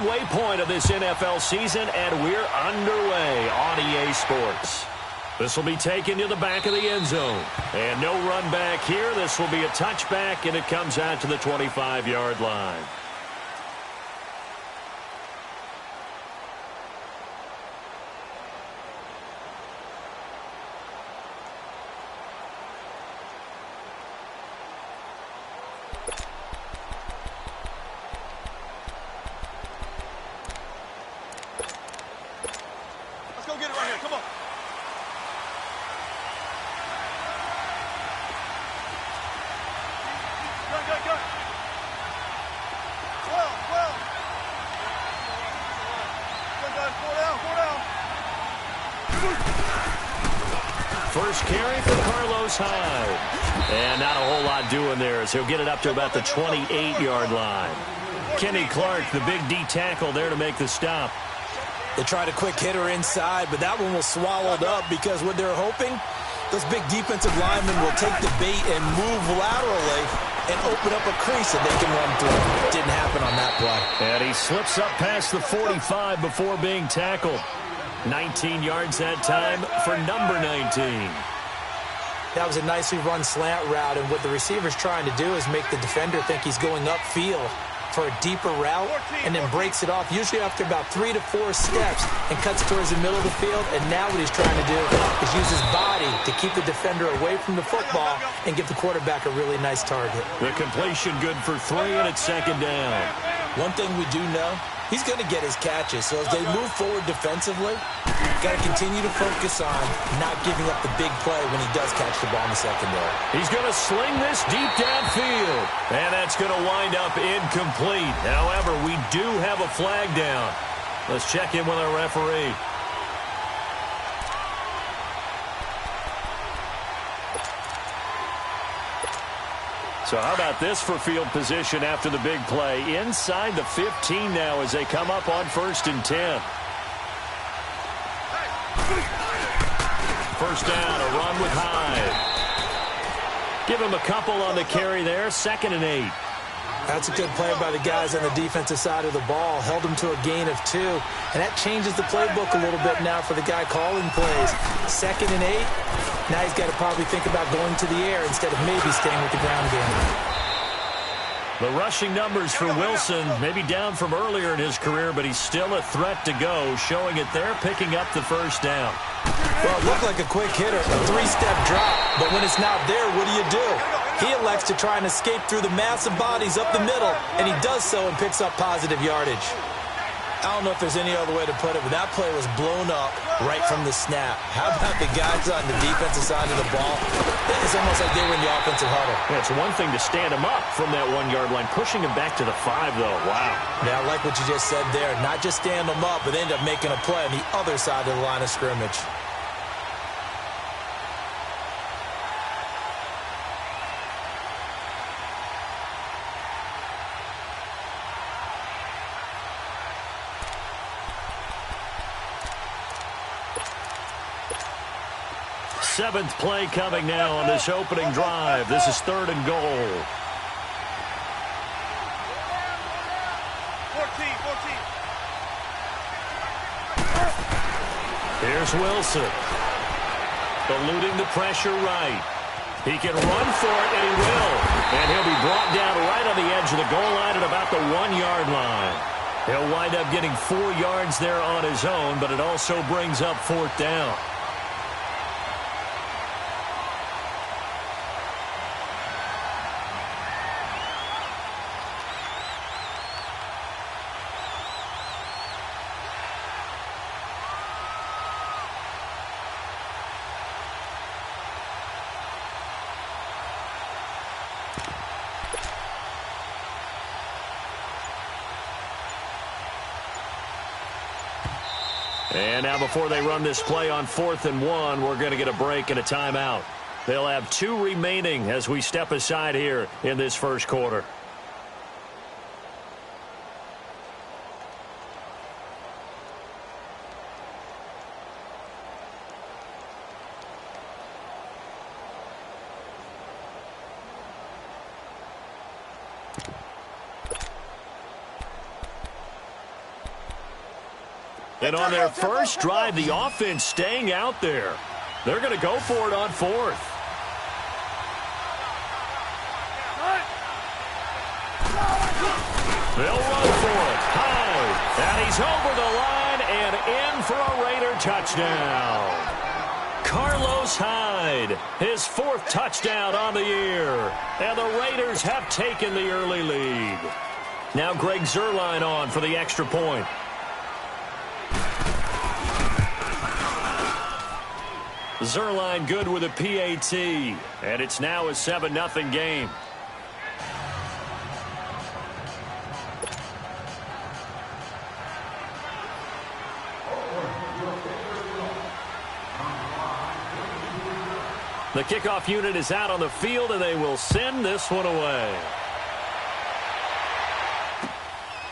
midway point of this NFL season, and we're underway on EA Sports. This will be taken to the back of the end zone. And no run back here. This will be a touchback, and it comes out to the 25-yard line. Let's go get it right here. Come on. Go. 12. Go down. First carry for Carlos Hyde. And not a whole lot doing there as he'll get it up to about the 28-yard line. Kenny Clark, the big D tackle there to make the stop. They tried a quick hitter inside, but that one was swallowed up because what they're hoping, those big defensive linemen will take the bait and move laterally and open up a crease that they can run through. Didn't happen on that play. And he slips up past the 45 before being tackled. 19 yards that time for number 19. That was a nicely run slant route, and what the receiver's trying to do is make the defender think he's going upfield for a deeper route, and then breaks it off, usually after about 3 to 4 steps, and cuts towards the middle of the field. And now what he's trying to do is use his body to keep the defender away from the football and give the quarterback a really nice target. The completion good for 3, and it's second down. One thing we do know, he's going to get his catches. So as they move forward defensively, got to continue to focus on not giving up the big play when he does catch the ball in the secondary. He's going to sling this deep downfield, and that's going to wind up incomplete. However, we do have a flag down. Let's check in with our referee. So how about this for field position after the big play? Inside the 15 now as they come up on 1st and 10. First down, a run with Hyde. Give him a couple on the carry there, 2nd and 8. That's a good play by the guys on the defensive side of the ball. Held him to a gain of 2. And that changes the playbook a little bit now for the guy calling plays. 2nd and 8. Now he's got to probably think about going to the air instead of maybe staying with the ground game. The rushing numbers for Wilson, maybe down from earlier in his career, but he's still a threat to go, showing it there, picking up the first down. Well, it looked like a quick hitter, a 3-step drop, but when it's not there, what do? He elects to try and escape through the massive bodies up the middle, and he does so and picks up positive yardage. I don't know if there's any other way to put it, but that play was blown up right from the snap. How about the guys on the defensive side of the ball? It's almost like they were in the offensive huddle. Yeah, it's one thing to stand him up from that 1-yard line. Pushing him back to the 5, though. Wow. Yeah, I like what you just said there. Not just stand him up, but end up making a play on the other side of the line of scrimmage. Seventh play coming now on this opening drive. This is 3rd and goal. 14. Here's Wilson. Eluding the pressure right. He can run for it, and he will. And he'll be brought down right on the edge of the goal line at about the 1-yard line. He'll wind up getting 4 yards there on his own, but it also brings up 4th down. And now before they run this play on 4th and 1, we're going to get a break and a timeout. They'll have 2 remaining as we step aside here in this first quarter. And on their first drive, the offense staying out there. They're going to go for it on fourth. They'll run for it. High. And he's over the line and in for a Raider touchdown. Carlos Hyde, his fourth touchdown on the year. And the Raiders have taken the early lead. Now Greg Zuerlein on for the extra point. Zuerlein good with a PAT. And it's now a 7-0 game. The kickoff unit is out on the field, and they will send this one away.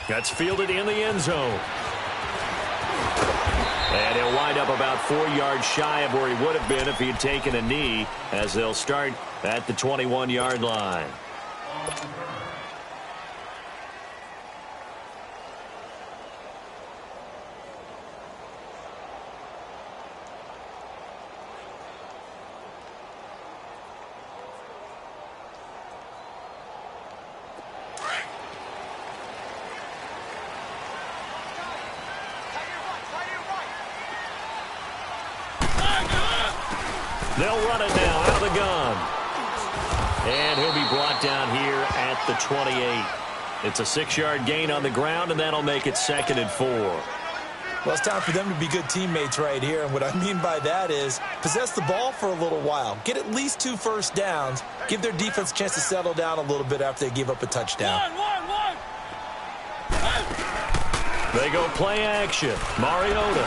That's fielded in the end zone. And he'll wind up about 4 yards shy of where he would have been if he had taken a knee, as they'll start at the 21-yard line. They'll run it now out of the gun. And he'll be brought down here at the 28. It's a 6-yard gain on the ground, and that'll make it 2nd and 4. Well, it's time for them to be good teammates right here. And what I mean by that is possess the ball for a little while. Get at least 2 first downs. Give their defense a chance to settle down a little bit after they give up a touchdown. They go play action. Mariota.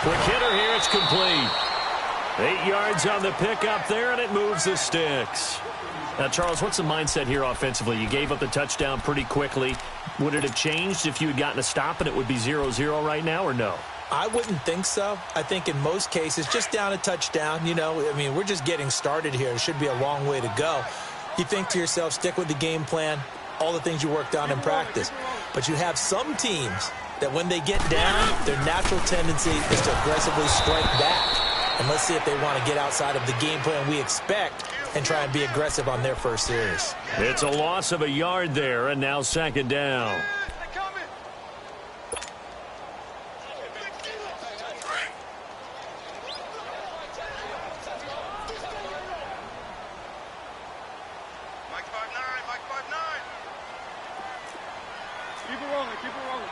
Quick hitter here. It's complete. 8 yards on the pickup there, and it moves the sticks. Now, Charles, what's the mindset here offensively? You gave up the touchdown pretty quickly. Would it have changed if you had gotten a stop and it would be 0-0 right now, or no? I wouldn't think so. I think in most cases, just down a touchdown, you know, I mean, we're just getting started here. It should be a long way to go. You think to yourself, stick with the game plan, all the things you worked on in practice. But you have some teams that when they get down, their natural tendency is to aggressively strike back. And let's see if they want to get outside of the game plan we expect and try and be aggressive on their first series. It's a loss of a yard there, and now 2nd down. Mike 5-9, Mike 5-9. Keep it rolling, keep it rolling.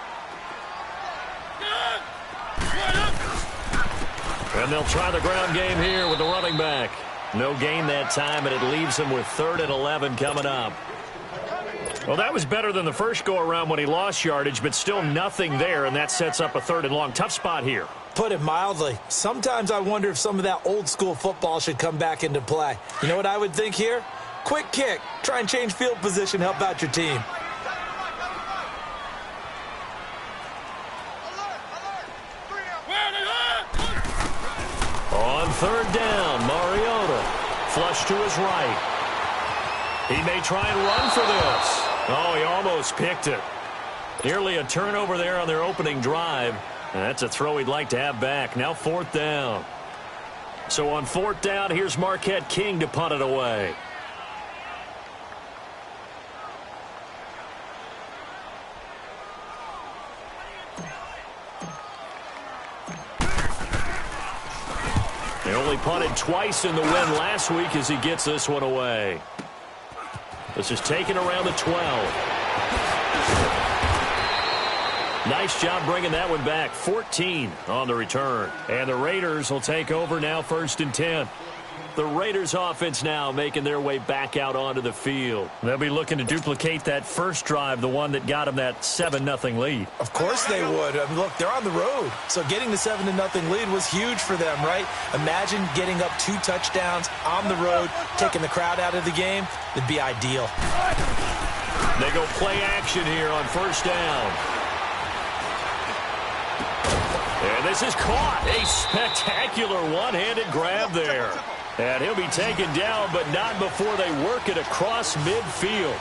And they'll try the ground game here with the running back. No gain that time, and it leaves him with 3rd and 11 coming up. Well, that was better than the first go-around when he lost yardage, but still nothing there, and that sets up a 3rd and long. Tough spot here. Put it mildly. Sometimes I wonder if some of that old-school football should come back into play. You know what I would think here? Quick kick. Try and change field position, help out your team. On 3rd down, Mariota. Flush to his right. He may try and run for this. Oh, he almost picked it. Nearly a turnover there on their opening drive. And that's a throw he'd like to have back. Now 4th down. So on 4th down, here's Marquette King to punt it away. He only punted twice in the win last week as he gets this one away. This is taken around the 12. Nice job bringing that one back. 14 on the return. And the Raiders will take over now 1st and 10. The Raiders offense now making their way back out onto the field. They'll be looking to duplicate that first drive, the one that got them that 7-0 lead. Of course they would. I mean, look, they're on the road. So getting the 7-0 lead was huge for them, right? Imagine getting up 2 touchdowns on the road, taking the crowd out of the game. It'd be ideal. They go play action here on 1st down. And this is caught. A spectacular one-handed grab there. And he'll be taken down, but not before they work it across midfield.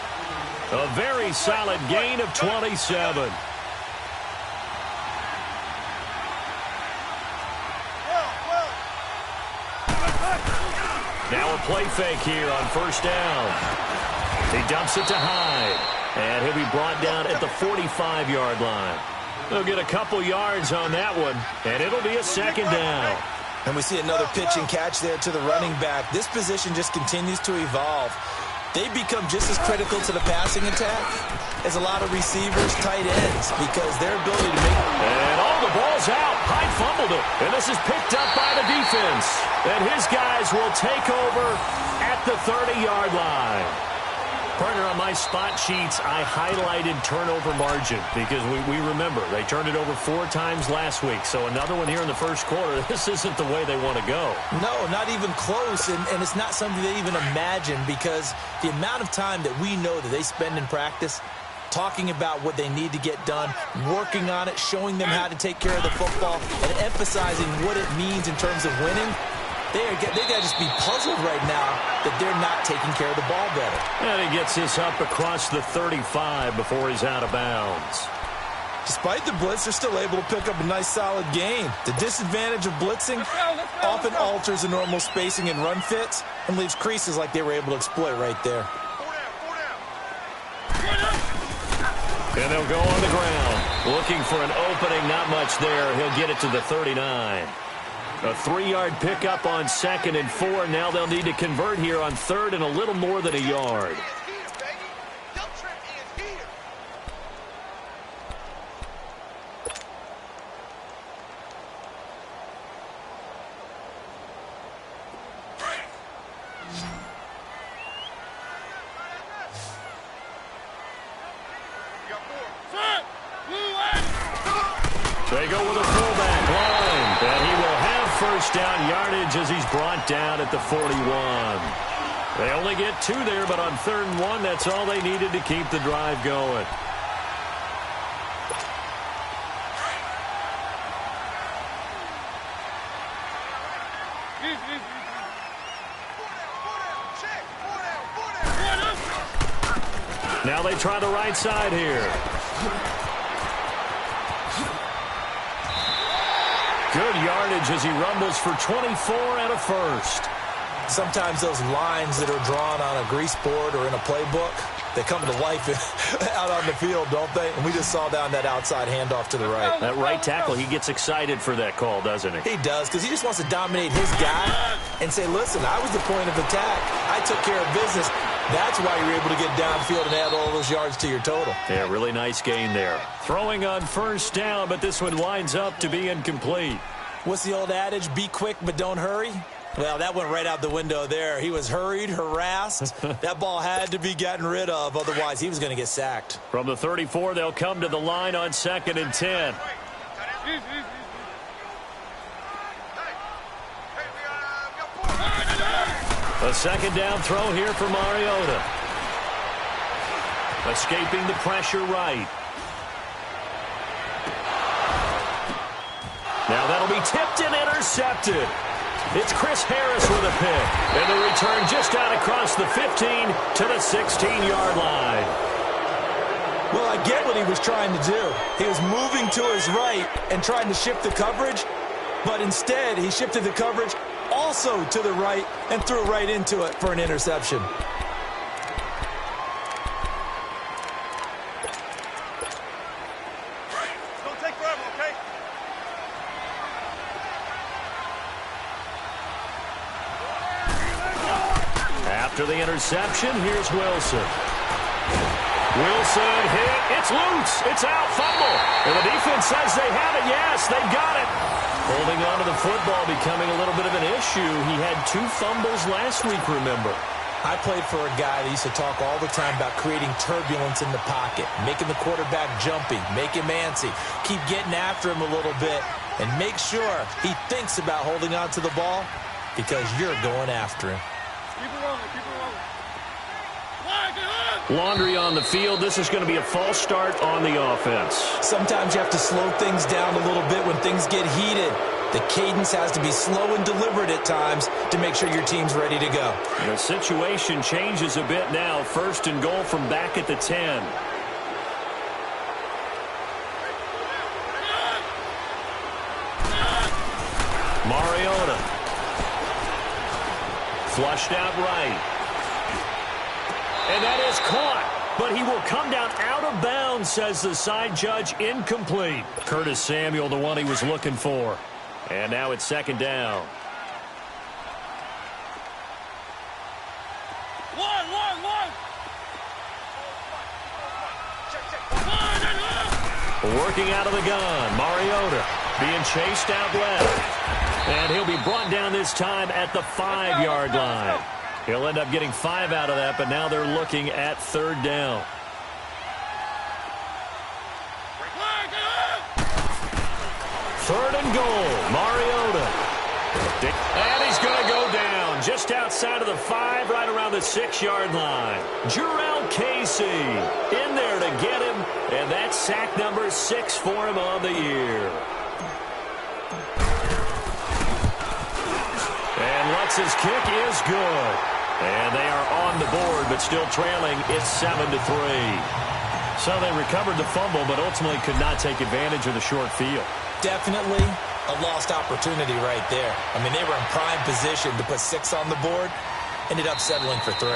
A very solid gain of 27. Now a play fake here on first down. He dumps it to Hyde. And he'll be brought down at the 45-yard line. They'll get a couple yards on that one, and it'll be a second down. And we see another pitch and catch there to the running back. This position just continues to evolve. They become just as critical to the passing attack as a lot of receivers, tight ends, because their ability to make... And the ball's out. Hyde fumbled it, and this is picked up by the defense. And his guys will take over at the 30-yard line. Partner, on my spot sheets, I highlighted turnover margin because we remember they turned it over 4 times last week. So another one here in the first quarter. This isn't the way they want to go. No, not even close, and it's not something they even imagine because the amount of time that we know that they spend in practice talking about what they need to get done, working on it, showing them how to take care of the football, and emphasizing what it means in terms of winning. They got to just be puzzled right now that they're not taking care of the ball better. And he gets this up across the 35 before he's out of bounds. Despite the blitz, they're still able to pick up a nice, solid gain. The disadvantage of blitzing often alters the normal spacing and run fits and leaves creases like they were able to exploit right there. And they'll go on the ground. Looking for an opening, not much there. He'll get it to the 39. A 3-yard pickup on 2nd and 4. Now they'll need to convert here on 3rd and a little more than a yard. They go with a fullback line, and he will have first down yardage as he's brought down at the 41. They only get 2 there, but on 3rd and 1, that's all they needed to keep the drive going. Now they try the right side here. Good yardage as he rumbles for 24 and a first. Sometimes those lines that are drawn on a grease board or in a playbook, they come to life out on the field, don't they? And we just saw down that outside handoff to the right. That right tackle, he gets excited for that call, doesn't he? He does, because he just wants to dominate his guy and say, listen, I was the point of attack. I took care of business. That's why you're able to get downfield and add all those yards to your total. Yeah, really nice gain there. Throwing on first down, but this one winds up to be incomplete. What's the old adage? Be quick, but don't hurry? Well, that went right out the window there. He was hurried, harassed. That ball had to be gotten rid of, otherwise he was going to get sacked. From the 34, they'll come to the line on 2nd and 10. A second down throw here for Mariota. Escaping the pressure right. Now that'll be tipped and intercepted. It's Chris Harris with a pick. And the return just out across the 15 to the 16-yard line. Well, I get what he was trying to do. He was moving to his right and trying to shift the coverage, but instead he shifted the coverage also to the right and threw right into it for an interception. Don't take forever, okay? After the interception, here's Wilson. Wilson hit. It's loose. It's out. Fumble. And the defense says they have it. Yes, they've got it. Holding on to the football becoming a little bit of an issue. He had 2 fumbles last week, remember. I played for a guy that used to talk all the time about creating turbulence in the pocket, making the quarterback jumpy, make him antsy, keep getting after him a little bit, and make sure he thinks about holding on to the ball because you're going after him. Keep it rolling, keep it rolling. Laundry on the field. This is going to be a false start on the offense. Sometimes you have to slow things down a little bit when things get heated. The cadence has to be slow and deliberate at times to make sure your team's ready to go. The situation changes a bit now. 1st and goal from back at the 10. Mariota. Flushed out right. And that is caught. But he will come down out of bounds, says the side judge. Incomplete. Curtis Samuel, the one he was looking for. And now it's second down. Working out of the gun, Mariota being chased out left. And he'll be brought down this time at the 5-yard line. He'll end up getting 5 out of that, but now they're looking at third down. Third and goal, Mariota. And he's going to go down just outside of the 5, right around the 6-yard line. Jurrell Casey in there to get him, and that's sack number 6 for him on the year. And Lutz's kick is good. And they are on the board, but still trailing. It's 7-3. So they recovered the fumble, but ultimately could not take advantage of the short field. Definitely a lost opportunity right there. I mean, they were in prime position to put 6 on the board. Ended up settling for 3.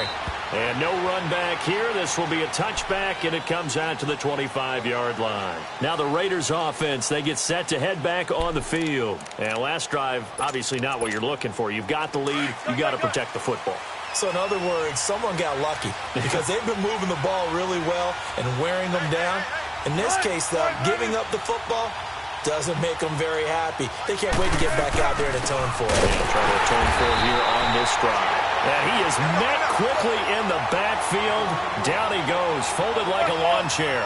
And no run back here. This will be a touchback, and it comes out to the 25-yard line. Now the Raiders offense, they get set to head back on the field. And last drive, obviously not what you're looking for. You've got the lead. You've got to protect the football. So in other words, someone got lucky because they've been moving the ball really well and wearing them down. In this case, though, giving up the football doesn't make them very happy. They can't wait to get back out there and atone for it. And try to atone for it here on this drive. And he is met quickly in the backfield. Down he goes, folded like a lawn chair.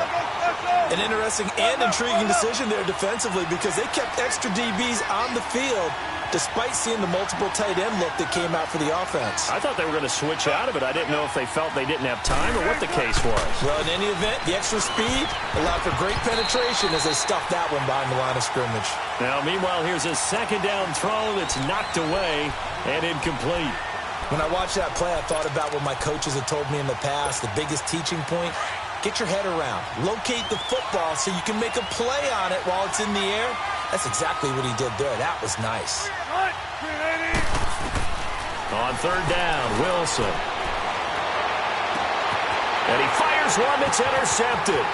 An interesting and intriguing decision there defensively because they kept extra DBs on the field despite seeing the multiple tight end look that came out for the offense. I thought they were going to switch out of it. I didn't know if they felt they didn't have time or what the case was. Well, in any event, the extra speed allowed for great penetration as they stuffed that one behind the line of scrimmage. Now, meanwhile, here's a second down throw that's knocked away and incomplete. When I watched that play, I thought about what my coaches had told me in the past. The biggest teaching point, get your head around. Locate the football so you can make a play on it while it's in the air. That's exactly what he did there. That was nice. On third down, Wilson. And he fires one that's intercepted.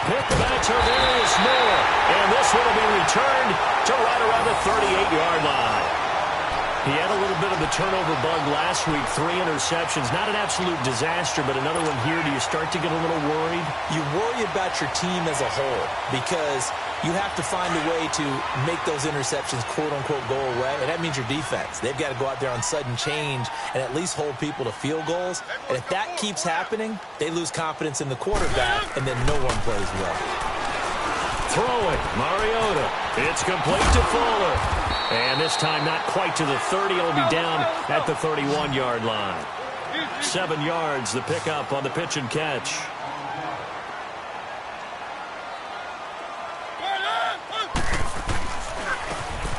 Picked by Tarvarius Moore. And this one will be returned to right around the 38-yard line. He had a little bit of the turnover bug last week. 3 interceptions. Not an absolute disaster, but another one here. Do you start to get a little worried? You worry about your team as a whole because you have to find a way to make those interceptions, quote-unquote, go away. And that means your defense. They've got to go out there on sudden change and at least hold people to field goals. And if that keeps happening, they lose confidence in the quarterback, and then no one plays well. Throwing, Mariota. It's complete to Fuller. And this time not quite to the 30. It'll be down at the 31-yard line. 7 yards, the pickup on the pitch and catch.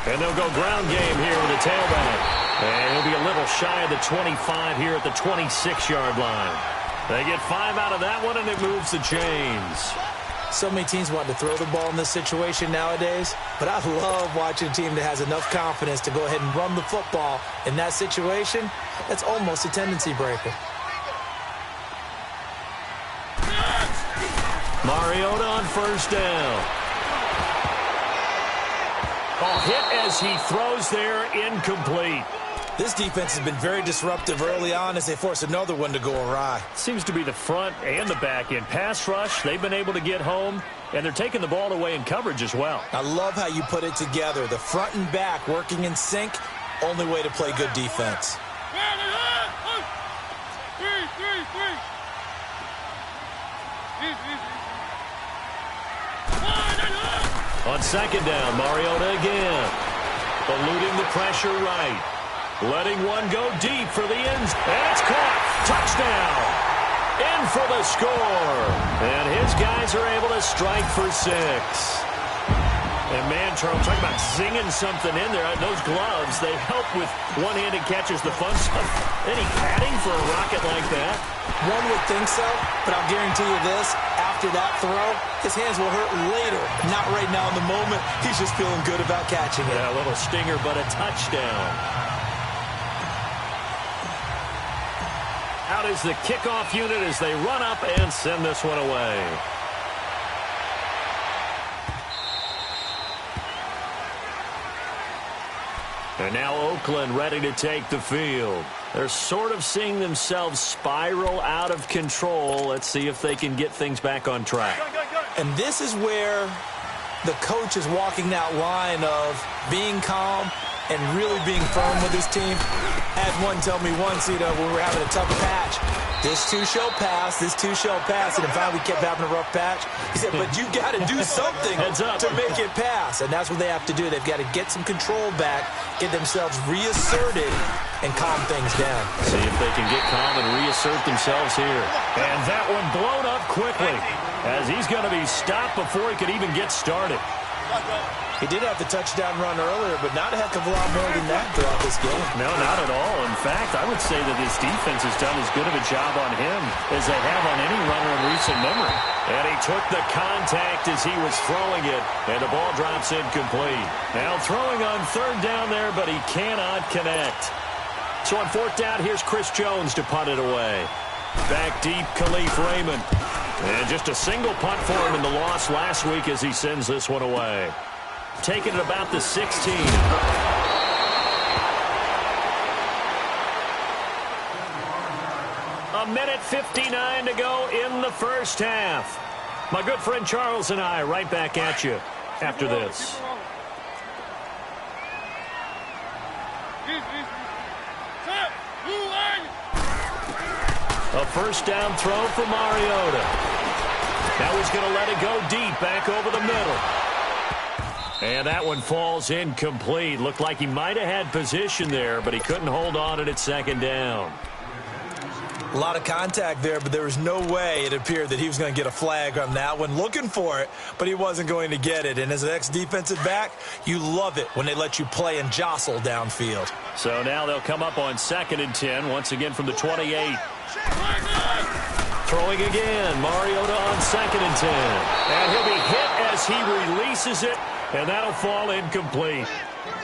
And they'll go ground game here with a tailback. And he'll be a little shy of the 25 here at the 26-yard line. They get 5 out of that one, and it moves the chains. So many teams want to throw the ball in this situation nowadays, but I love watching a team that has enough confidence to go ahead and run the football. In that situation, that's almost a tendency breaker. Mariota on first down. Hit as he throws there, incomplete. This defense has been very disruptive early on as they force another one to go awry. Seems to be the front and the back end. Pass rush, they've been able to get home, and they're taking the ball away in coverage as well. I love how you put it together. The front and back working in sync, only way to play good defense. On second down, Mariota again. Eluding the pressure right. Letting one go deep for the ends. And it's caught. Touchdown. In for the score. And his guys are able to strike for 6. And man, Charles, talking about zinging something in there. Those gloves, they help with one-handed catches, the fun stuff. Any padding for a rocket like that? One would think so, but I'll guarantee you this. After that throw, his hands will hurt later. Not right now in the moment. He's just feeling good about catching it. Yeah, a little stinger, but a touchdown. out is the kickoff unit as they run up and send this one away. And now Oakland ready to take the field. They're sort of seeing themselves spiral out of control. Let's see if they can get things back on track. And this is where the coach is walking that line of being calm and really being firm with his team. I had one tell me once, when we were having a tough patch, this too shall pass, this too shall pass, and finally we kept having a rough patch. He said, but you got to do something to make it pass, and that's what they have to do. They've got to get some control back, get themselves reasserted, and calm things down. See if they can get calm and reassert themselves here. And that one blown up quickly as he's going to be stopped before he could even get started. He did have the touchdown run earlier, but not a heck of a lot more than that throughout this game. No, not at all. In fact, I would say that this defense has done as good of a job on him as they have on any runner in recent memory. And he took the contact as he was throwing it, and the ball drops incomplete. Now throwing on third down there, but he cannot connect. So on fourth down, here's Chris Jones to punt it away. Back deep, Khalif Raymond. And just a single punt for him in the loss last week as he sends this one away. Taking it about the 16. A minute 59 to go in the first half. My good friend Charles and I right back at you after this. A first down throw for Mariota. Now he's going to let it go deep back over the middle. And that one falls incomplete. Looked like he might have had position there, but he couldn't hold on at second down. A lot of contact there, but there was no way it appeared that he was going to get a flag on that one. Looking for it, but he wasn't going to get it. And as an ex-defensive back, you love it when they let you play and jostle downfield. So now they'll come up on 2nd and 10, once again from the 28. Throwing again, Mariota on 2nd and 10. And he'll be hit as he releases it, and that'll fall incomplete.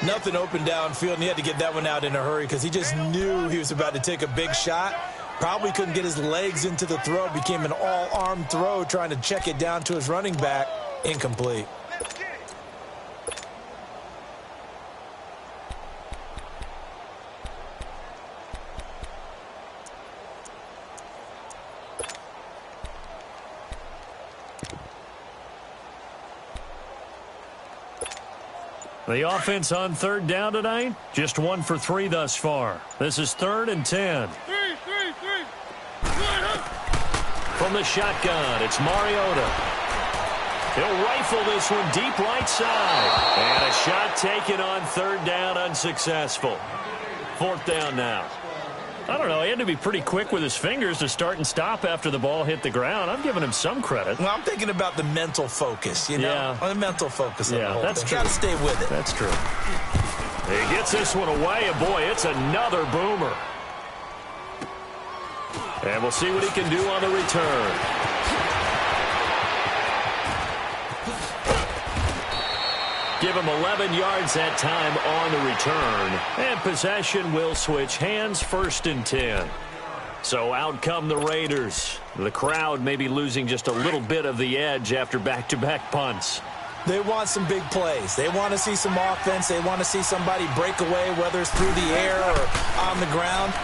Nothing open downfield, and he had to get that one out in a hurry because he just knew he was about to take a big shot. Probably couldn't get his legs into the throw. Became an all-arm throw trying to check it down to his running back. Incomplete. The offense on third down tonight, just 1 for 3 thus far. This is 3rd and 10. From the shotgun, it's Mariota. He'll rifle this one deep right side. And a shot taken on third down, unsuccessful. 4th down now. I don't know, he had to be pretty quick with his fingers to start and stop after the ball hit the ground. I'm giving him some credit. Well, I'm thinking about the mental focus, you know? Yeah. The mental focus of the whole that's thing. true. Got to stay with it. That's true. He gets this one away, and boy, it's another boomer. And we'll see what he can do on the return. Give him 11 yards that time on the return. And possession will switch hands, 1st and 10. So out come the Raiders. The crowd may be losing just a little bit of the edge after back-to-back punts. They want some big plays. They want to see some offense. They want to see somebody break away, whether it's through the air or on the ground.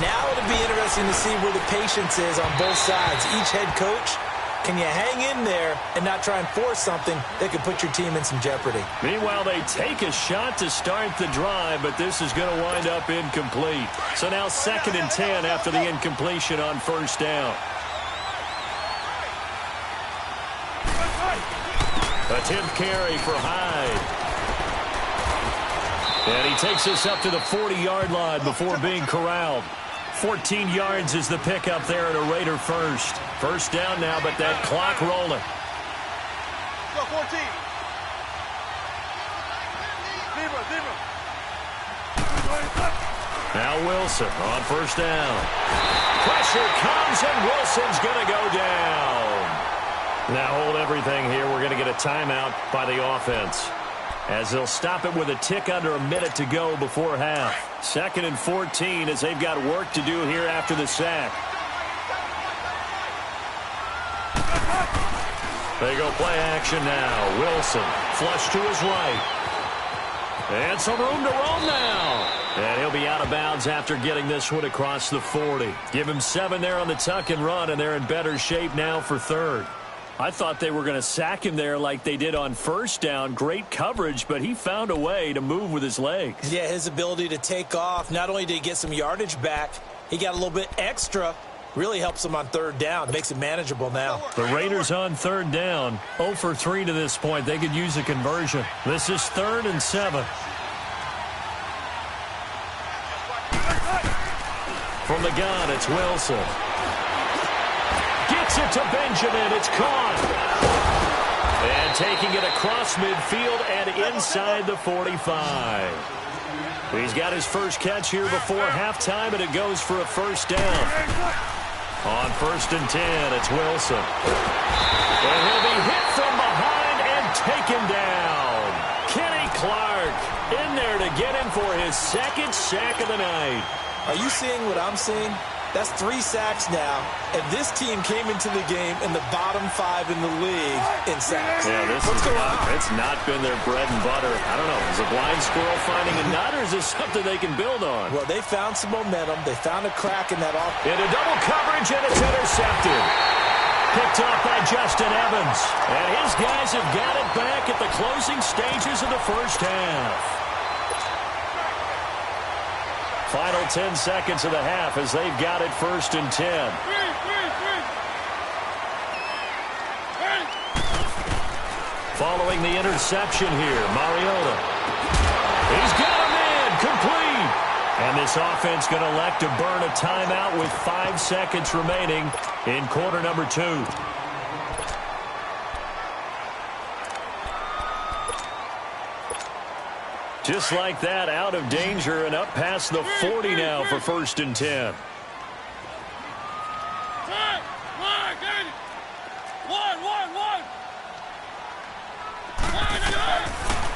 Now it'll be interesting to see where the patience is on both sides. Each head coach, can you hang in there and not try and force something that could put your team in some jeopardy? Meanwhile, they take a shot to start the drive, but this is going to wind up incomplete. So now 2nd and 10 after the incompletion on 1st down. A 10th carry for Hyde. And he takes us up to the 40-yard line before being corralled. 14 yards is the pickup there at a Raider first. 1st down now, but that clock rolling. Go, 14. Now Wilson on 1st down. Pressure comes, and Wilson's going to go down. Now hold everything here. We're going to get a timeout by the offense, as they'll stop it with a tick under a minute to go before half. 2nd and 14 as they've got work to do here after the sack. They go play action now. Wilson, flush to his right. And some room to roam now. And he'll be out of bounds after getting this one across the 40. Give him 7 there on the tuck and run, and they're in better shape now for third. I thought they were going to sack him there like they did on first down. Great coverage, but he found a way to move with his legs. Yeah, his ability to take off. Not only did he get some yardage back, he got a little bit extra. Really helps him on third down. Makes it manageable now. The Raiders on third down. 0 for 3 to this point. They could use a conversion. This is 3rd and 7. From the gun, it's Wilson. Gets it to Benjamin. It's caught. And taking it across midfield and inside the 45. He's got his first catch here before halftime, and it goes for a first down. On 1st and 10, it's Wilson. And he'll be hit from behind and taken down. Kenny Clark in there to get him for his 2nd sack of the night. Are you seeing what I'm seeing? That's 3 sacks now, and this team came into the game in the bottom 5 in the league in sacks. Yeah, What's going on? It's not been their bread and butter. I don't know. Is a blind squirrel finding a nut, or is this something they can build on? Well, they found some momentum. They found a crack in that offense. Into double coverage, and it's intercepted. Picked off by Justin Evans. And his guys have got it back at the closing stages of the first half. Final 10 seconds of the half as they've got it 1st and 10. Following the interception here, Mariota. He's got him in, complete. And this offense going to elect to burn a timeout with 5 seconds remaining in quarter number 2. Just like that, out of danger and up past the 40 now for 1st and 10.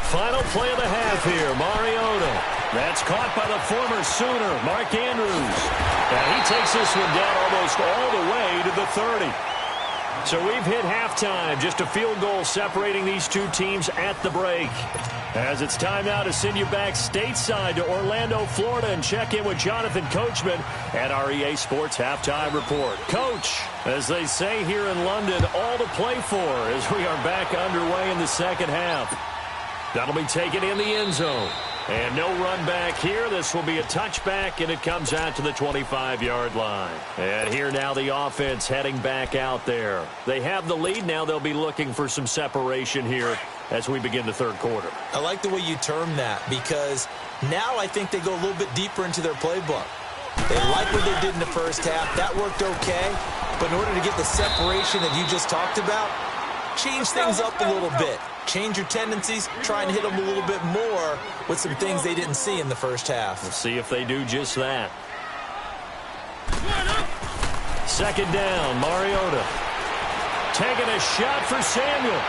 Final play of the half here, Mariota. That's caught by the former Sooner, Mark Andrews. And he takes this one down almost all the way to the 30. So we've hit halftime, just a field goal separating these two teams at the break. As it's time now to send you back stateside to Orlando, Florida, and check in with Jonathan Coachman at our EA Sports Halftime Report. Coach, as they say here in London, all to play for as we are back underway in the second half. That'll be taken in the end zone. And no run back here. This will be a touchback, and it comes out to the 25-yard line. And here now the offense heading back out there. They have the lead. Now they'll be looking for some separation here as we begin the third quarter. I like the way you term that because now I think they go a little bit deeper into their playbook. They like what they did in the first half. That worked okay. But in order to get the separation that you just talked about, change things up a little bit. Change your tendencies, try and hit them a little bit more with some things they didn't see in the first half. We'll see if they do just that. Second down, Mariota. Taking a shot for Samuel.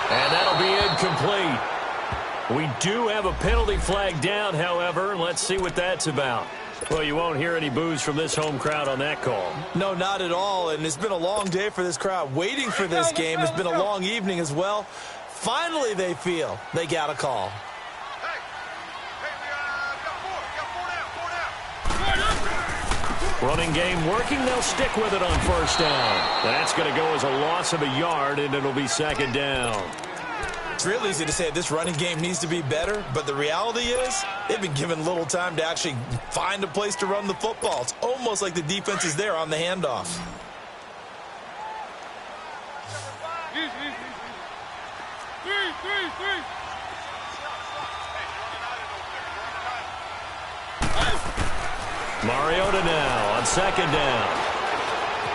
And that'll be incomplete. We do have a penalty flag down, however, and let's see what that's about. Well, you won't hear any boos from this home crowd on that call. No, not at all, and it's been a long day for this crowd. Waiting for this game. It's been a long evening as well. Finally, they feel they got a call. Running game working. They'll stick with it on first down. That's going to go as a loss of a yard, and it'll be second down. It's real easy to say this running game needs to be better, but the reality is they've been given little time to actually find a place to run the football. It's almost like the defense is there on the handoff. Mariota now on second down.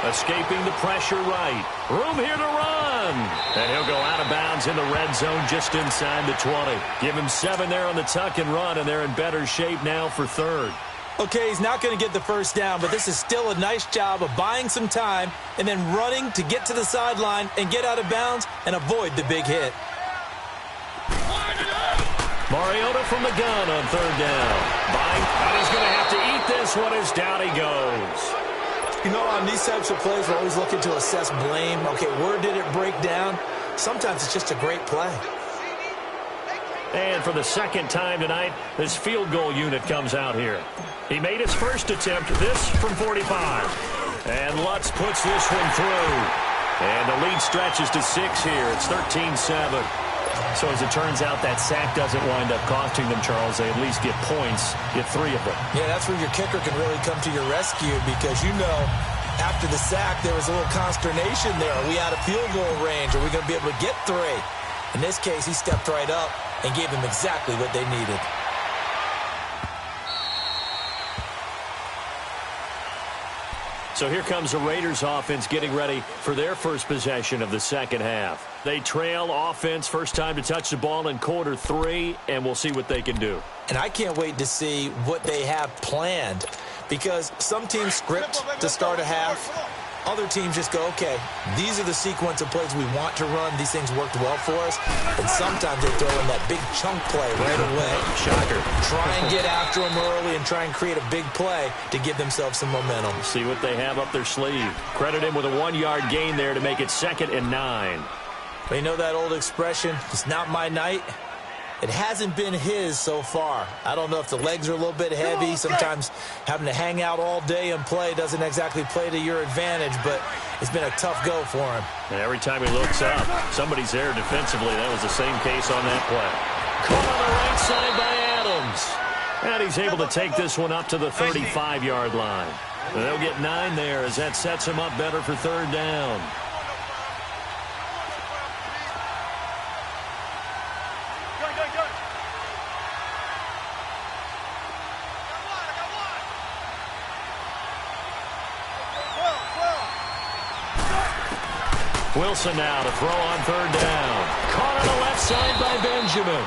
Escaping the pressure right. Room here to run. And he'll go out of bounds in the red zone just inside the 20. Give him 7 there on the tuck and run, and they're in better shape now for third. Okay, he's not going to get the first down, but this is still a nice job of buying some time and then running to get to the sideline and get out of bounds and avoid the big hit. Mariota from the gun on third down. And he's going to have to eat this one as down he goes. You know, on these types of plays, we're always looking to assess blame. Okay, where did it break down? Sometimes it's just a great play. And for the second time tonight, this field goal unit comes out here. He made his first attempt, this from 45. And Lutz puts this one through. And the lead stretches to 6 here. It's 13-7. So as it turns out, that sack doesn't wind up costing them, Charles. They at least get points, get 3 of them. Yeah, that's where your kicker can really come to your rescue because, you know, after the sack, there was a little consternation there. Are we out of field goal range? Are we going to be able to get 3? In this case, he stepped right up and gave them exactly what they needed. So here comes the Raiders offense getting ready for their first possession of the second half. They trail offense, first time to touch the ball in quarter 3, and we'll see what they can do. And I can't wait to see what they have planned because some teams script to start a half. Other teams just go, okay, these are the sequence of plays we want to run. These things worked well for us. And sometimes they throw in that big chunk play right away. Shocker. Try and get after them early and try and create a big play to give themselves some momentum. See what they have up their sleeve. Credit him with a 1-yard gain there to make it 2nd and 9. But you know that old expression, it's not my night? It hasn't been his so far. I don't know if the legs are a little bit heavy. Sometimes having to hang out all day and play doesn't exactly play to your advantage, but it's been a tough go for him. And every time he looks up, somebody's there defensively. That was the same case on that play. Caught on the right side by Adams. And he's able to take this one up to the 35-yard line. And they'll get 9 there as that sets him up better for 3rd down. Wilson now to throw on 3rd down. Caught on the left side by Benjamin.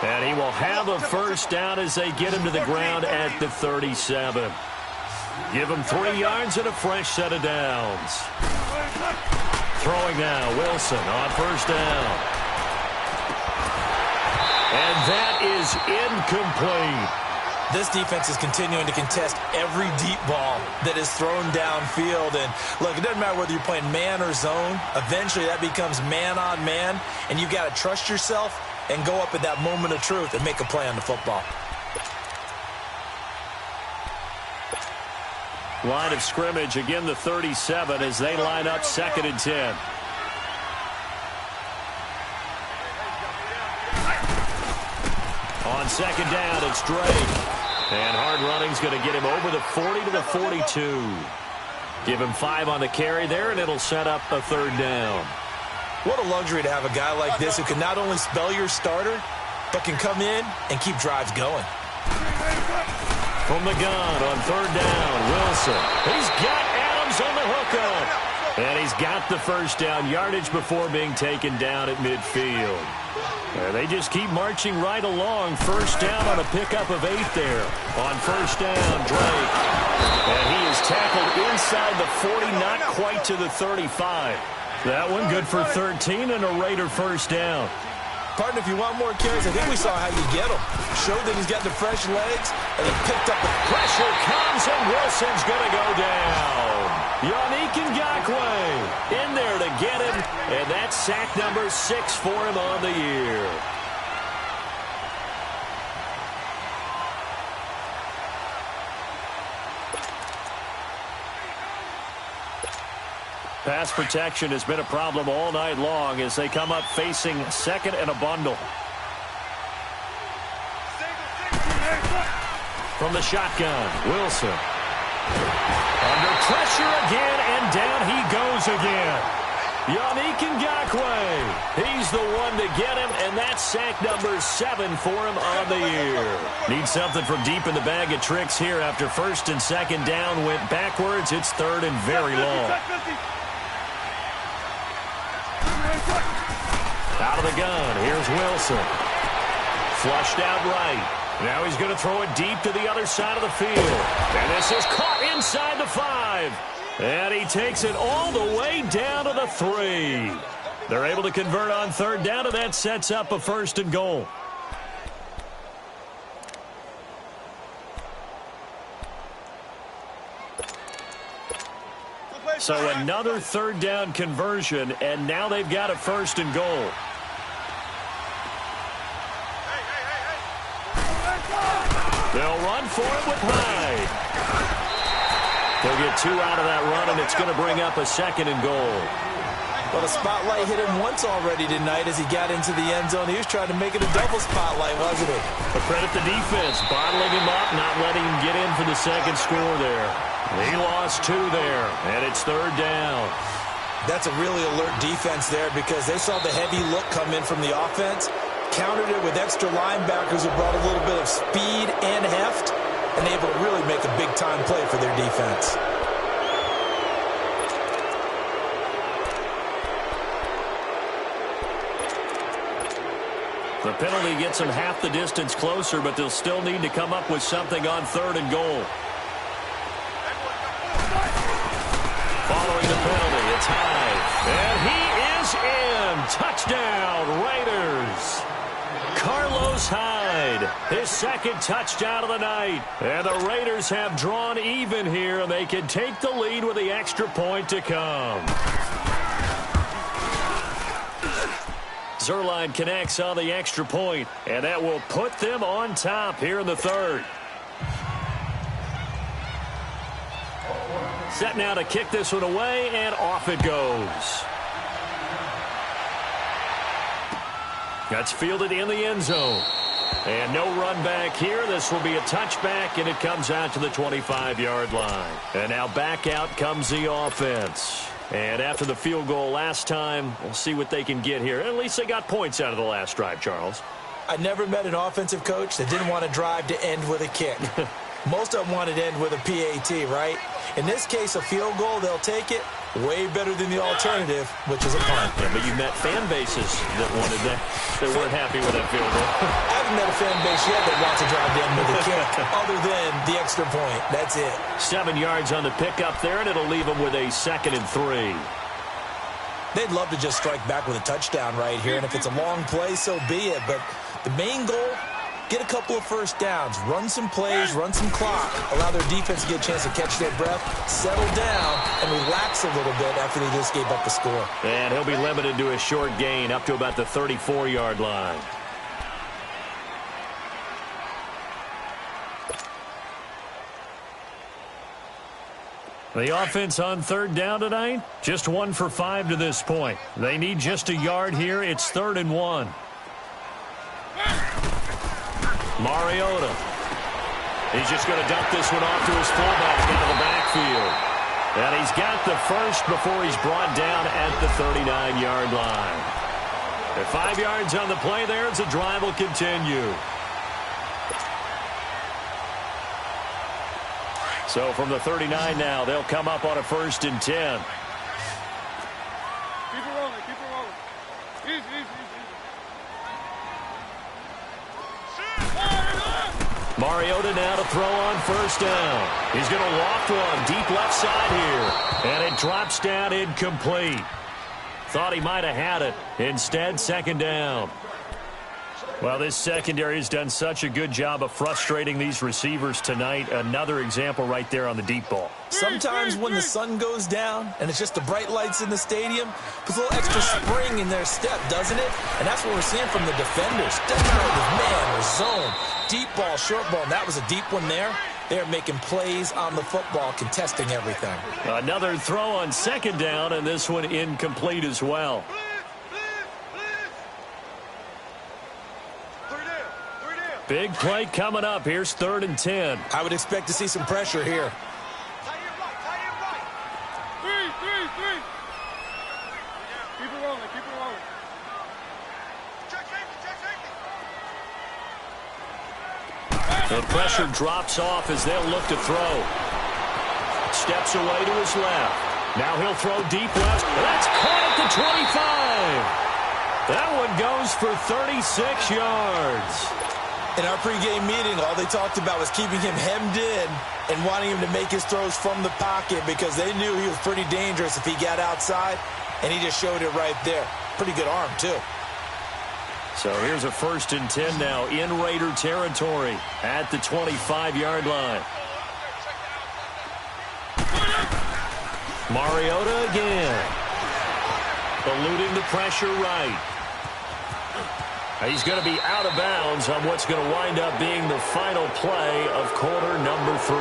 And he will have a first down as they get him to the ground at the 37. Give him 3 yards and a fresh set of downs. Throwing now, Wilson on 1st down. And that is incomplete. This defense is continuing to contest every deep ball that is thrown downfield. And, look, it doesn't matter whether you're playing man or zone. Eventually, that becomes man-on-man, and you've got to trust yourself and go up at that moment of truth and make a play on the football. Line of scrimmage, again the 37 as they line up 2nd and 10. On 2nd down, it's Drake. And hard running's going to get him over the 40 to the 42. Give him 5 on the carry there, and it'll set up a 3rd down. What a luxury to have a guy like this who can not only spell your starter, but can come in and keep drives going. From the gun on 3rd down, Wilson. He's got Adams on the hookup. And he's got the first down yardage before being taken down at midfield. And they just keep marching right along. First down on a pickup of 8 there. On 1st down, Drake. And he is tackled inside the 40, not quite to the 35. That one good for 13 and a Raider first down. Partner, if you want more carries, I think we saw how you get them. Showed that he's got the fresh legs, and he picked up the pressure comes, and Wilson's going to go down. Jnyce07's in there to get him, and that's sack number 6 for him on the year. Pass protection has been a problem all night long as they come up facing 2nd and a bundle. From the shotgun, Wilson. Under pressure again, and down he goes again. Jnyce07's. He's the one to get him, and that's sack number 7 for him on the year. Needs something from deep in the bag of tricks here after 1st and 2nd down went backwards. It's 3rd and very long. Out of the gun, here's Wilson. Flushed out right. Now he's going to throw it deep to the other side of the field. And this is caught inside the 5. And he takes it all the way down to the 3. They're able to convert on 3rd down, and that sets up a 1st and goal. So another third down conversion, and now they've got a first and goal. They'll run for it with Hyde. They'll get 2 out of that run, and it's going to bring up a second and goal. Well, the spotlight hit him once already tonight as he got into the end zone. He was trying to make it a double spotlight, wasn't he? But credit the defense, bottling him up, not letting him get in for the second score there. He lost 2 there, and it's third down. That's a really alert defense there because they saw the heavy look come in from the offense, countered it with extra linebackers who brought a little bit of speed and heft, and able to really make a big-time play for their defense. The penalty gets them half the distance closer, but they'll still need to come up with something on third and goal. Following the penalty, it's Hyde. And he is in. Touchdown, Raiders. Carlos Hyde, his second touchdown of the night. And the Raiders have drawn even here, and they can take the lead with the extra point to come. Zerline connects on the extra point, and that will put them on top here in the third. Set now to kick this one away, and off it goes. That's fielded in the end zone. And no run back here. This will be a touchback, and it comes out to the 25-yard line. And now back out comes the offense. And after the field goal last time, we'll see what they can get here. At least they got points out of the last drive, Charles. I never met an offensive coach that didn't want to drive to end with a kick. Most of them wanted to end with a PAT, right? In this case, a field goal, they'll take it. Way better than the alternative, which is a punt. Yeah, but you met fan bases that wanted that. They weren't happy with that field goal. I haven't met a fan base yet that wants to drive in with a kick other than the extra point. That's it. 7 yards on the pickup there, and it'll leave them with a 2nd and 3. They'd love to just strike back with a touchdown right here, and if it's a long play, so be it. But the main goal, get a couple of first downs, run some plays, run some clock, allow their defense to get a chance to catch their breath, settle down, and relax a little bit after they just gave up the score. And he'll be limited to a short gain up to about the 34-yard line. The offense on third down tonight, just 1 for 5 to this point. They need just a yard here. It's 3rd and 1. Mariota. He's just going to dump this one off to his fullback out of the backfield. And he's got the first before he's brought down at the 39-yard line. At 5 yards on the play there, as the drive will continue. So from the 39 now, they'll come up on a 1st and 10. Keep it rolling, keep it rolling. Easy, easy, easy. Mariota now to throw on 1st down. He's going to loft one deep left side here. And it drops down incomplete. Thought he might have had it. Instead, 2nd down. Well, this secondary has done such a good job of frustrating these receivers tonight. Another example right there on the deep ball. Sometimes when the sun goes down and it's just the bright lights in the stadium, puts a little extra spring in their step, doesn't it? And that's what we're seeing from the defenders. Stepping out with man or zone. Deep ball, short ball, and that was a deep one there. They're making plays on the football, contesting everything. Another throw on 2nd down, and this one incomplete as well. Big play coming up. Here's 3rd and 10. I would expect to see some pressure here. Tie it right. 3. Keep it rolling, keep it rolling. Check safety. The pressure drops off as they'll look to throw. Steps away to his left. Now he'll throw deep left. That's caught at the 25. That one goes for 36 yards. In our pregame meeting, all they talked about was keeping him hemmed in and wanting him to make his throws from the pocket because they knew he was pretty dangerous if he got outside, and he just showed it right there. Pretty good arm, too. So here's a 1st and 10 now in Raider territory at the 25-yard line. Mariota again. Eluding the pressure right. He's going to be out of bounds on what's going to wind up being the final play of quarter number 3.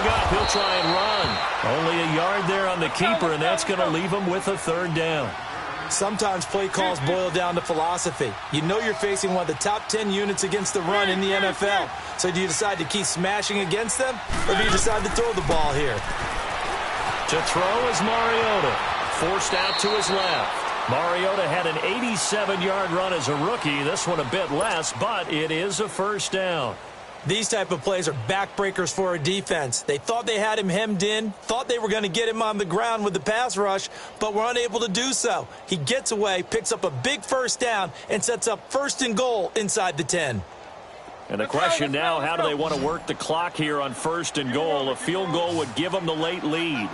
Up, he'll try and run. Only a yard there on the keeper, and that's going to leave him with a 3rd down. Sometimes play calls boil down to philosophy. You know you're facing one of the top 10 units against the run in the NFL. So do you decide to keep smashing against them, or do you decide to throw the ball here? To throw is Mariota. Forced out to his left. Mariota had an 87-yard run as a rookie. This one a bit less, but it is a 1st down. These type of plays are backbreakers for a defense. They thought they had him hemmed in, thought they were going to get him on the ground with the pass rush, but were unable to do so. He gets away, picks up a big 1st down, and sets up 1st and goal inside the 10. And the question now, how do they want to work the clock here on 1st and goal? A field goal would give them the late lead.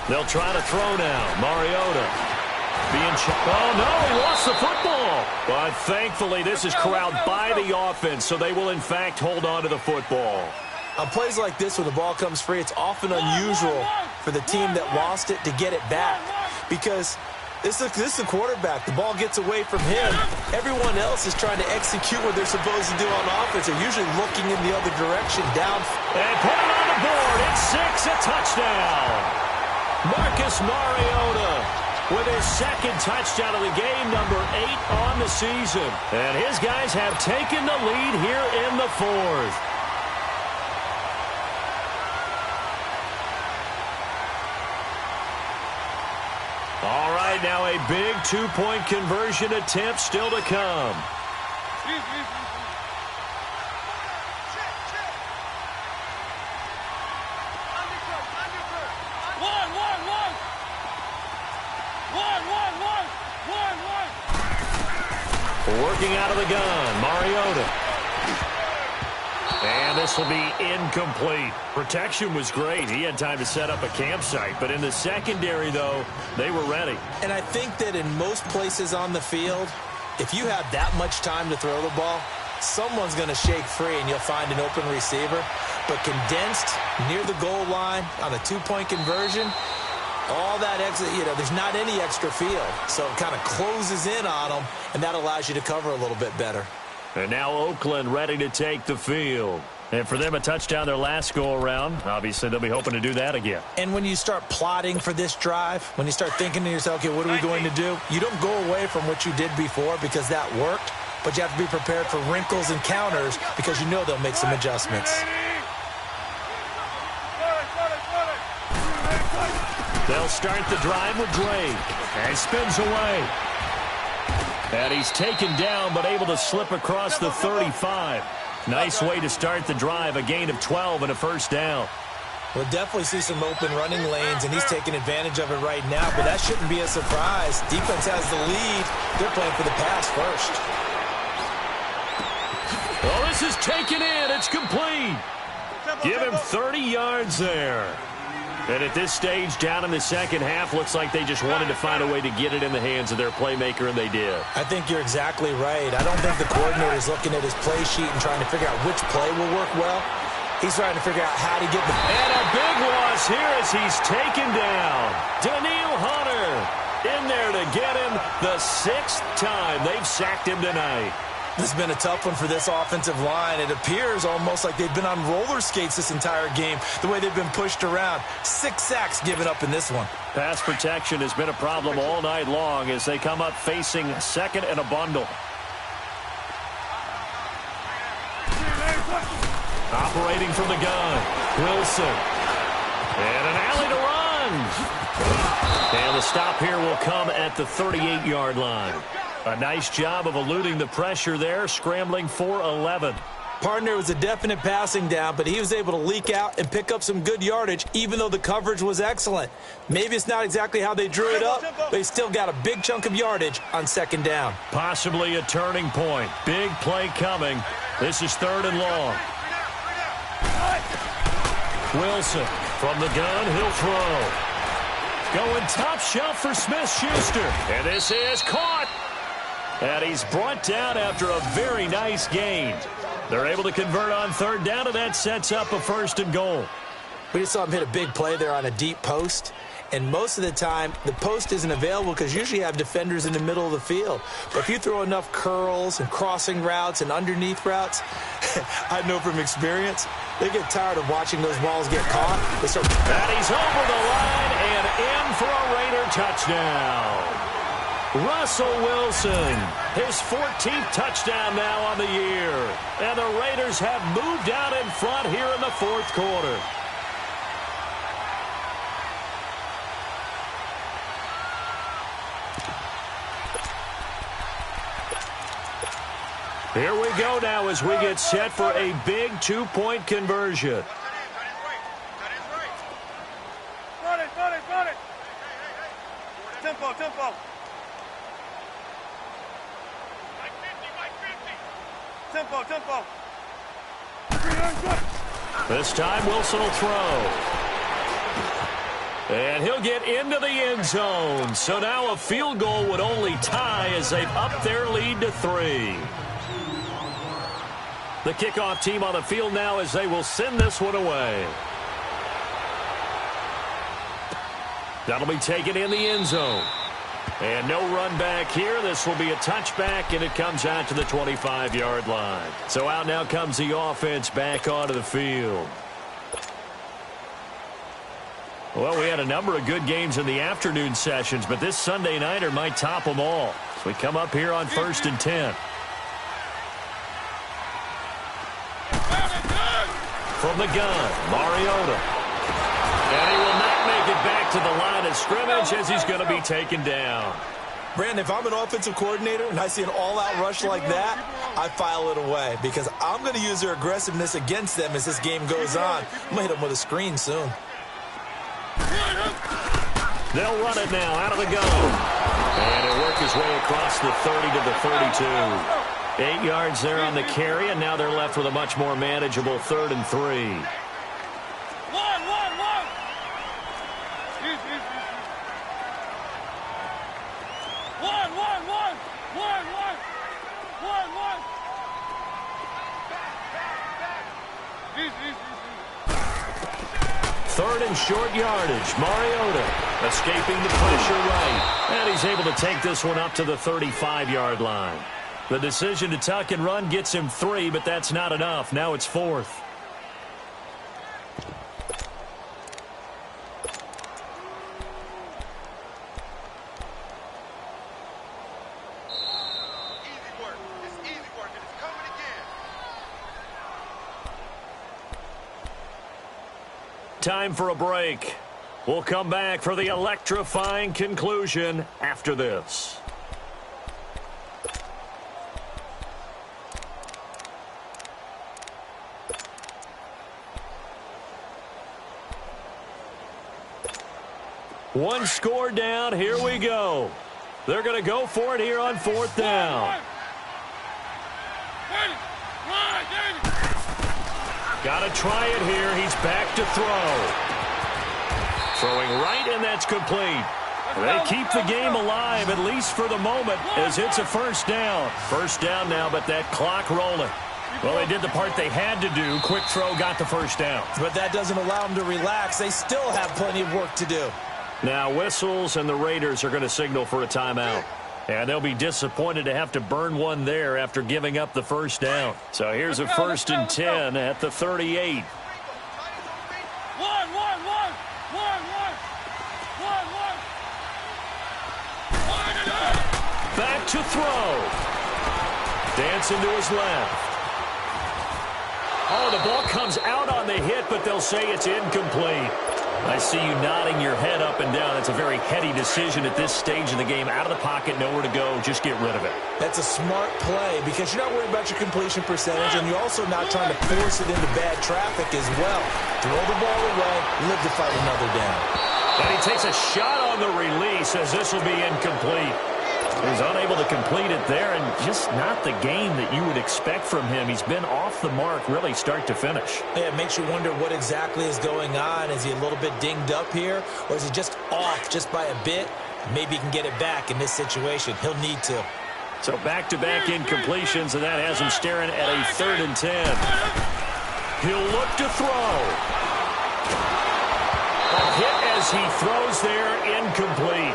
They'll try to throw now. Mariota being checked. Oh, no, he lost the football. But thankfully, this is corralled by the offense, so they will, in fact, hold on to the football. On plays like this, when the ball comes free, it's often unusual for the team that lost it to get it back. Because this is a quarterback. The ball gets away from him. Everyone else is trying to execute what they're supposed to do on offense. They're usually looking in the other direction, down. And put it on the board. It's 6, a touchdown. Marcus Mariota with his 2nd touchdown of the game, number 8 on the season. And his guys have taken the lead here in the 4th. All right, now a big 2-point conversion attempt still to come. Working out of the gun, Mariota. And this will be incomplete. Protection was great. He had time to set up a campsite. But in the secondary, though, they were ready. And I think that in most places on the field, if you have that much time to throw the ball, someone's going to shake free and you'll find an open receiver. But condensed near the goal line on a 2-point conversion, all that exit, there's not any extra field. So it kind of closes in on them, and that allows you to cover a little bit better. And now Oakland ready to take the field. And for them, a touchdown their last go-around. Obviously, they'll be hoping to do that again. And when you start plotting for this drive, when you start thinking to yourself, okay, what are we going to do? You don't go away from what you did before because that worked, but you have to be prepared for wrinkles and counters because you know they'll make some adjustments. They'll start the drive with Drake. And spins away. And he's taken down, but able to slip across the 35. Nice way to start the drive. A gain of 12 and a 1st down. We'll definitely see some open running lanes, and he's taking advantage of it right now. But that shouldn't be a surprise. Defense has the lead. They're playing for the pass first. Well, this is taken in. It's complete. Give him 30 yards there. And at this stage, down in the second half, looks like they just wanted to find a way to get it in the hands of their playmaker, and they did. I think you're exactly right. I don't think the coordinator is looking at his play sheet and trying to figure out which play will work well. He's trying to figure out how to get the... And a big loss here as he's taken down. Daniil Hunter in there to get him the 6th time they've sacked him tonight. This has been a tough one for this offensive line. It appears almost like they've been on roller skates this entire game, the way they've been pushed around. 6 sacks given up in this one. Pass protection has been a problem all night long as they come up facing 2nd and a bundle. Operating from the gun, Wilson. And an alley to run. And the stop here will come at the 38-yard line. A nice job of eluding the pressure there, scrambling for 11. Partner was a definite passing down, but he was able to leak out and pick up some good yardage, even though the coverage was excellent. Maybe it's not exactly how they drew it up, but he still got a big chunk of yardage on second down. Possibly a turning point. Big play coming. This is 3rd and long. Wilson from the gun, he'll throw. Going top shelf for Smith-Schuster. And this is caught. And he's brought down after a very nice gain. They're able to convert on 3rd down, and that sets up a 1st and goal. We just saw him hit a big play there on a deep post. And most of the time, the post isn't available because usually you have defenders in the middle of the field. But if you throw enough curls and crossing routes and underneath routes, I know from experience, they get tired of watching those balls get caught. And he's over the line and in for a Raider touchdown. Russell Wilson, his 14th touchdown now on the year. And the Raiders have moved out in front here in the 4th quarter. Here we go now as we get set for a big 2-point conversion. Run it, run it, run it. Tempo, tempo. Tempo, tempo. This time Wilson will throw. And he'll get into the end zone. So now a field goal would only tie as they've upped their lead to 3. The kickoff team on the field now as they will send this one away. That'll be taken in the end zone. And no run back here. This will be a touchback, and it comes out to the 25-yard line. So out now comes the offense back onto the field. Well, we had a number of good games in the afternoon sessions, but this Sunday nighter might top them all. So we come up here on 1st and 10. From the gun, Mariota. And he will not make it back to the line of scrimmage as he's going to be taken down. Brandon, if I'm an offensive coordinator and I see an all-out rush like that, I file it away because I'm going to use their aggressiveness against them as this game goes on. I'm going to hit them with a screen soon. They'll run it now out of the gun. And he'll work his way across the 30 to the 32. 8 yards there on the carry, and now they're left with a much more manageable 3rd and 3. Third and short yardage. Mariota escaping the pressure right. And he's able to take this one up to the 35-yard line. The decision to tuck and run gets him 3, but that's not enough. Now it's 4th. Easy work. It's easy work, and it's coming again. Time for a break. We'll come back for the electrifying conclusion after this. One score down. Here we go. They're going to go for it here on 4th down. Got to try it here. He's back to throw. Throwing right, and that's complete. They keep the game alive, at least for the moment, as it's a 1st down. 1st down now, but that clock rolling. Well, they did the part they had to do. Quick throw got the 1st down. But that doesn't allow them to relax. They still have plenty of work to do. Now whistles, and the Raiders are going to signal for a timeout. And they'll be disappointed to have to burn one there after giving up the 1st down. So here's a 1st and 10 at the 38. Back to throw. Dancing to his left. Oh, the ball comes out on the hit, but they'll say it's incomplete. I see you nodding your head up and down. That's a very heady decision at this stage of the game. Out of the pocket, nowhere to go. Just get rid of it. That's a smart play because you're not worried about your completion percentage, and you're also not trying to force it into bad traffic as well. Throw the ball away, live to fight another down. And he takes a shot on the release as this will be incomplete. He's unable to complete it there, and just not the game that you would expect from him. He's been off the mark really start to finish. Yeah, it makes you wonder what exactly is going on. Is he a little bit dinged up here, or is he just off just by a bit? Maybe he can get it back in this situation. He'll need to. So back-to-back incompletions, and that has him staring at a 3rd and 10. He'll look to throw. A hit as he throws there, incomplete.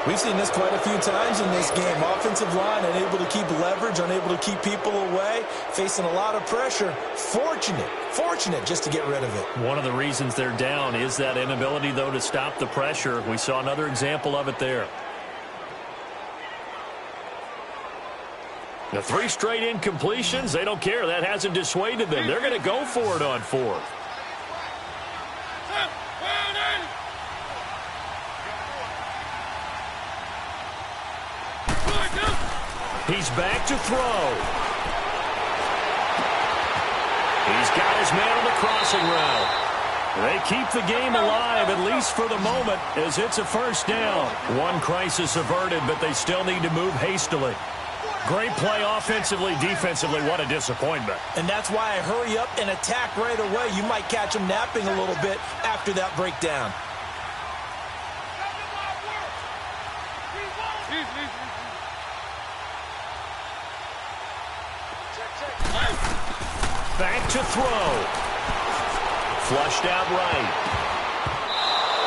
We've seen this quite a few times in this game. Offensive line unable to keep leverage, unable to keep people away, facing a lot of pressure. Fortunate just to get rid of it. One of the reasons they're down is that inability, though, to stop the pressure. We saw another example of it there. The 3 straight incompletions, they don't care. That hasn't dissuaded them. They're going to go for it on 4th. He's back to throw. He's got his man on the crossing route. They keep the game alive, at least for the moment, as it's a 1st down. One crisis averted, but they still need to move hastily. Great play offensively, defensively. What a disappointment. And that's why I hurry up and attack right away. You might catch him napping a little bit after that breakdown. Back to throw. Flushed out right.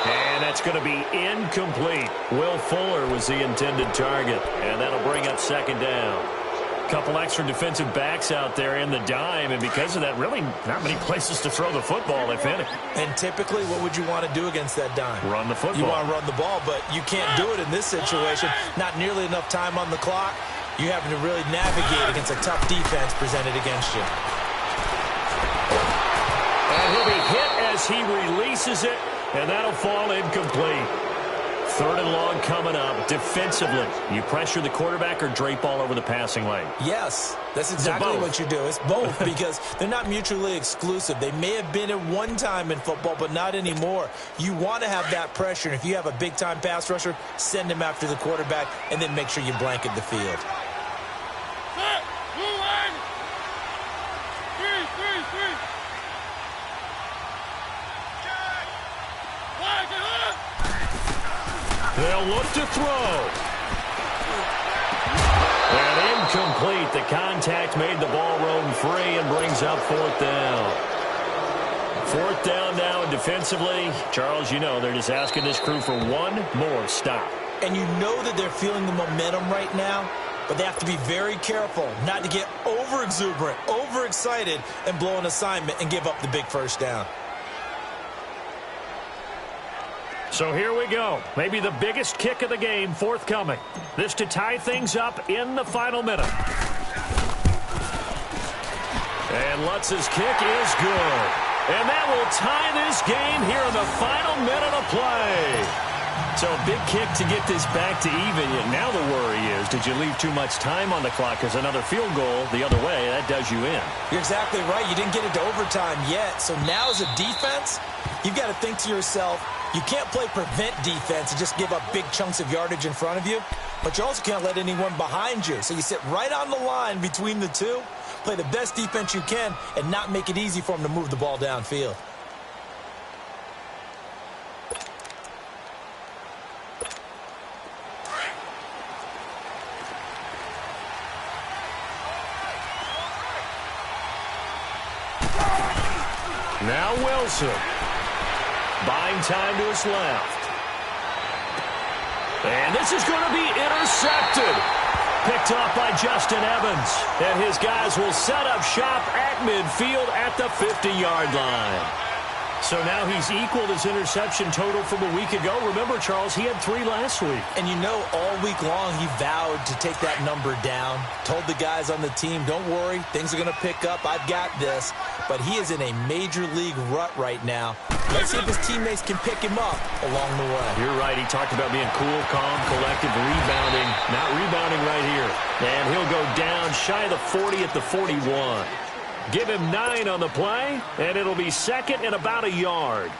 And that's going to be incomplete. Will Fuller was the intended target, and that'll bring up 2nd down. Couple extra defensive backs out there in the dime, and because of that, really not many places to throw the football, if any. And typically, what would you want to do against that dime? Run the football. You want to run the ball, but you can't do it in this situation. Not nearly enough time on the clock. You're having to really navigate against a tough defense presented against you. And he'll be hit as he releases it, and that'll fall incomplete. 3rd and long coming up. Defensively, you pressure the quarterback or drape all over the passing lane? Yes, that's exactly what you do. It's both because they're not mutually exclusive. They may have been at one time in football, but not anymore. You want to have that pressure, and if you have a big-time pass rusher, send him after the quarterback, and then make sure you blanket the field. They'll look to throw. And incomplete. The contact made the ball roam free and brings up 4th down. 4th down now, and defensively, Charles, you know, they're just asking this crew for one more stop. And you know that they're feeling the momentum right now, but they have to be very careful not to get over-exuberant, overexcited, and blow an assignment and give up the big 1st down. So here we go. Maybe the biggest kick of the game forthcoming. This to tie things up in the final minute. And Lutz's kick is good. And that will tie this game here in the final minute of play. So a big kick to get this back to even. Now the worry is, did you leave too much time on the clock? Because another field goal the other way, that does you in. You're exactly right. You didn't get into overtime yet. So now as a defense, you've got to think to yourself, you can't play prevent defense and just give up big chunks of yardage in front of you, but you also can't let anyone behind you. So you sit right on the line between the two, play the best defense you can, and not make it easy for them to move the ball downfield. Now Wilson. Buying time to his left. And this is going to be intercepted. Picked off by Justin Evans. And his guys will set up shop at midfield at the 50-yard line. So now he's equaled his interception total from a week ago. Remember, Charles, he had 3 last week. And you know, all week long he vowed to take that number down. Told the guys on the team, don't worry, things are going to pick up. I've got this. But he is in a major league rut right now. Let's see if his teammates can pick him up along the way. You're right. He talked about being cool, calm, collected, rebounding. Not rebounding right here. And he'll go down shy of the 40 at the 41. Give him 9 on the play, and it'll be second and about a yard.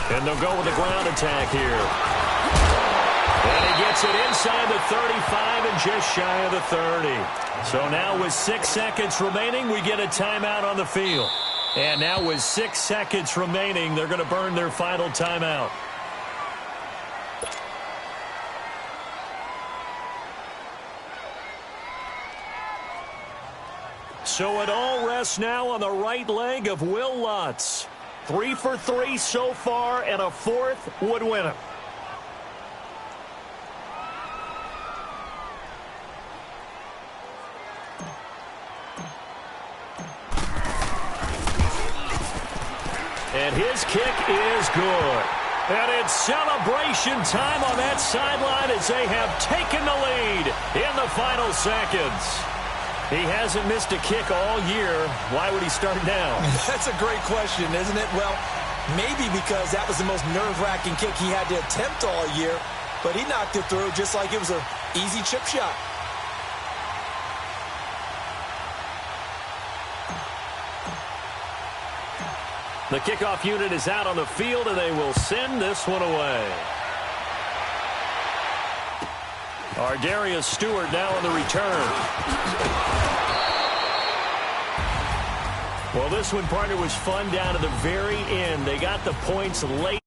And they'll go with the ground attack here. And he gets it inside the 35 and just shy of the 30. So now with 6 seconds remaining, we get a timeout on the field. And now with 6 seconds remaining, they're going to burn their final timeout. So it all rests now on the right leg of Will Lutz. 3 for 3 so far, and a 4th would win it. And his kick is good. And it's celebration time on that sideline as they have taken the lead in the final seconds. He hasn't missed a kick all year. Why would he start now? That's a great question, isn't it? Well, maybe because that was the most nerve-wracking kick he had to attempt all year. But he knocked it through just like it was an easy chip shot. The kickoff unit is out on the field, and they will send this one away. Darius Stewart now on the return. Well, this one, partner, was fun down to the very end. They got the points late.